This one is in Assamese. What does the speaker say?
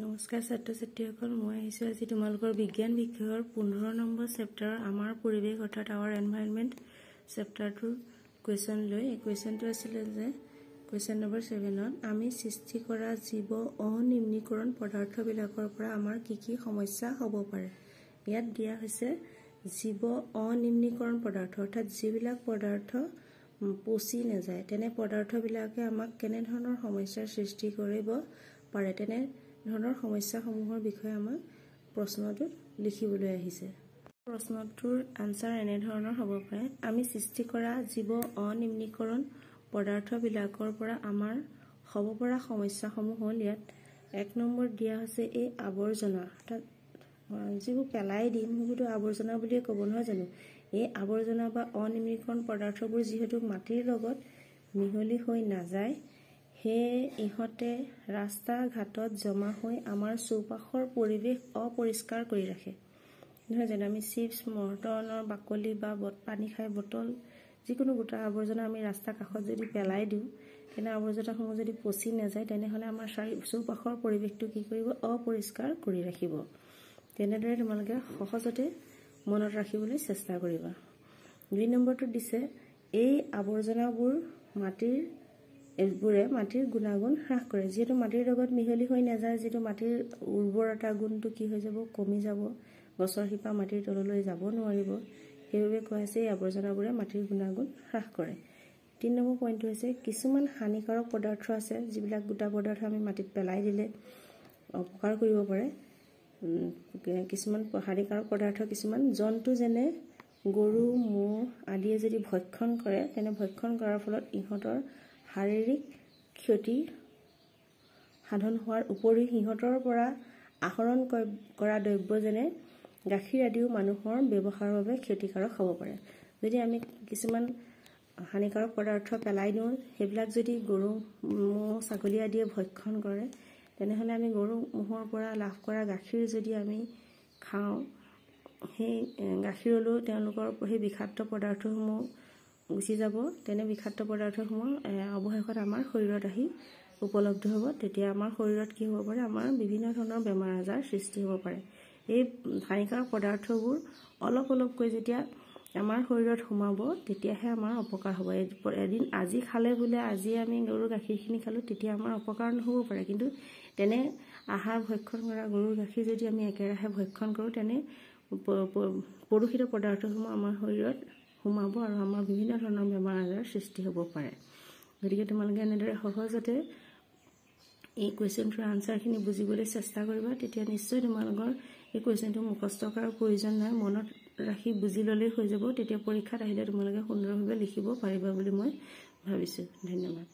নমস্কাৰ ছাত্ৰ ছাত্ৰীসকল, মই আহিছোঁ আজি তোমালোকৰ বিজ্ঞান বিষয়ৰ 15 নম্বৰ চেপ্টাৰৰ আমাৰ পৰিৱেশ অৰ্থাৎ আৱাৰ এনভাইৰনমেণ্ট চেপ্টাৰটোৰ কুৱেশ্যন লৈ। এই কুৱেশ্যনটো আছিলে যে কুৱেশ্যন নম্বৰ 7ত আমি সৃষ্টি কৰা জীৱ অনিম্নীকৰণ পদাৰ্থবিলাকৰ পৰা আমাৰ কি কি সমস্যা হ'ব পাৰে। ইয়াত দিয়া হৈছে জীৱ অনিম্নীকৰণ পদাৰ্থ অৰ্থাৎ যিবিলাক পদাৰ্থ পচি নাযায় তেনে পদাৰ্থবিলাকে আমাক কেনেধৰণৰ সমস্যাৰ সৃষ্টি কৰিব পাৰে, তেনে ধৰণৰ সমস্যাসমূহৰ বিষয়ে আমাক প্ৰশ্নটোত লিখিবলৈ আহিছে। প্ৰশ্নটোৰ আনসাৰ এনেধৰণৰ হ'ব পাৰে। আমি সৃষ্টি কৰা জীৱ অনিম্নীকৰণ পদাৰ্থবিলাকৰ পৰা আমাৰ হ'ব পৰা সমস্যাসমূহ হ'ল ইয়াত 1 নম্বৰ দিয়া হৈছে এই আৱৰ্জনা, অৰ্থাৎ যিবোৰ পেলাই দিম সেইবোৰতো আৱৰ্জনা বুলিয়ে ক'ব নহয় জানো। এই আৱৰ্জনা বা অনিম্নীকৰণ পদাৰ্থবোৰ যিহেতু মাটিৰ লগত মিহলি হৈ নাযায়, সেয়ে ইহঁতে ৰাস্তা ঘাটত জমা হৈ আমাৰ চৌপাশৰ পৰিৱেশ অপৰিষ্কাৰ কৰি ৰাখে। নহয় জানো, আমি চিপছ, মৰ্টনৰ বাকলি বা পানী খাই বটল যিকোনো গোটা আৱৰ্জনা আমি ৰাস্তা কাষত যদি পেলাই দিওঁ, তেনে আৱৰ্জনাসমূহ যদি পচি নাযায় তেনেহ'লে আমাৰ চৌপাশৰ পৰিৱেশটো কি কৰিব, অপৰিষ্কাৰ কৰি ৰাখিব। তেনেদৰে তোমালোকে সহজতে মনত ৰাখিবলৈ চেষ্টা কৰিবা। 2 নম্বৰটো দিছে এই আৱৰ্জনাবোৰ মাটিৰ গুণাগুণ হ্ৰাস কৰে। যিহেতু মাটিৰ লগত মিহলি হৈ নাযায়, যিহেতু মাটিৰ উৰ্বৰতা গুণটো কি হৈ যাব, কমি যাব, গছৰ শিপা মাটিৰ তললৈ যাব নোৱাৰিব। সেইবাবে কোৱা হৈছে এই আৱৰ্জনাবোৰে মাটিৰ গুণাগুণ হ্ৰাস কৰে। 3 নম্বৰ পইণ্টটো হৈছে কিছুমান হানিকাৰক পদাৰ্থ আছে যিবিলাক গোটা পদাৰ্থ আমি মাটিত পেলাই দিলে অপকাৰ কৰিব পাৰে। কিছুমান হানিকাৰক পদাৰ্থ কিছুমান জন্তু যেনে গৰু, ম'হ আদিয়ে যদি ভক্ষণ কৰে, তেনে ভক্ষণ কৰাৰ ফলত ইহঁতৰ শাৰীৰিক ক্ষতি সাধন হোৱাৰ উপৰিও সিহঁতৰ পৰা আহৰণ কৰা দ্ৰব্য যেনে গাখীৰ আদিও মানুহৰ ব্যৱহাৰৰ বাবে ক্ষতিকাৰক হ'ব পাৰে। যদি আমি কিছুমান হানিকাৰক পদাৰ্থ পেলাই দিওঁ, সেইবিলাক যদি গৰু, ম'হ, ছাগলী আদিয়ে ভক্ষণ কৰে, তেনেহ'লে আমি গৰু, ম'হৰ পৰা লাভ কৰা গাখীৰ যদি আমি খাওঁ, সেই গাখীৰলৈও তেওঁলোকৰ সেই বিষাক্ত পদাৰ্থসমূহ গুচি যাব। তেনে বিষাক্ত পদাৰ্থসমূহ অৱশেষত আমাৰ শৰীৰত আহি উপলব্ধ হ'ব। তেতিয়া আমাৰ শৰীৰত কি হ'ব পাৰে, আমাৰ বিভিন্ন ধৰণৰ বেমাৰ আজাৰ সৃষ্টি হ'ব পাৰে। এই হানিকাৰক পদাৰ্থবোৰ অলপ অলপকৈ যেতিয়া আমাৰ শৰীৰত সোমাব, তেতিয়াহে আমাৰ অপকাৰ হ'ব। এদিন আজি খালে বোলে আজি আমি গৰুৰ গাখীৰখিনি খালোঁ, তেতিয়া আমাৰ অপকাৰ নহ'ব পাৰে, কিন্তু তেনে আহাৰ ভক্ষণ কৰা গৰুৰ গাখীৰ যদি আমি একেৰাহে ভক্ষণ কৰোঁ, তেনে প্ৰদূষিত পদাৰ্থসমূহ আমাৰ শৰীৰত সোমাব আৰু আমাৰ বিভিন্ন ধৰণৰ বেমাৰ আজাৰ সৃষ্টি হ'ব পাৰে। গতিকে তোমালোকে এনেদৰে সহজতে এই কুৱেশ্যনটোৰ আনচাৰখিনি বুজিবলৈ চেষ্টা কৰিবা। তেতিয়া নিশ্চয় তোমালোকৰ এই কুৱেশ্যনটো মুখস্থ কৰাৰ প্ৰয়োজন নাই, মনত ৰাখি বুজি ল'লেই হৈ যাব। তেতিয়া পৰীক্ষাত আহিলে তোমালোকে সুন্দৰভাৱে লিখিব পাৰিবা বুলি মই ভাবিছোঁ। ধন্যবাদ।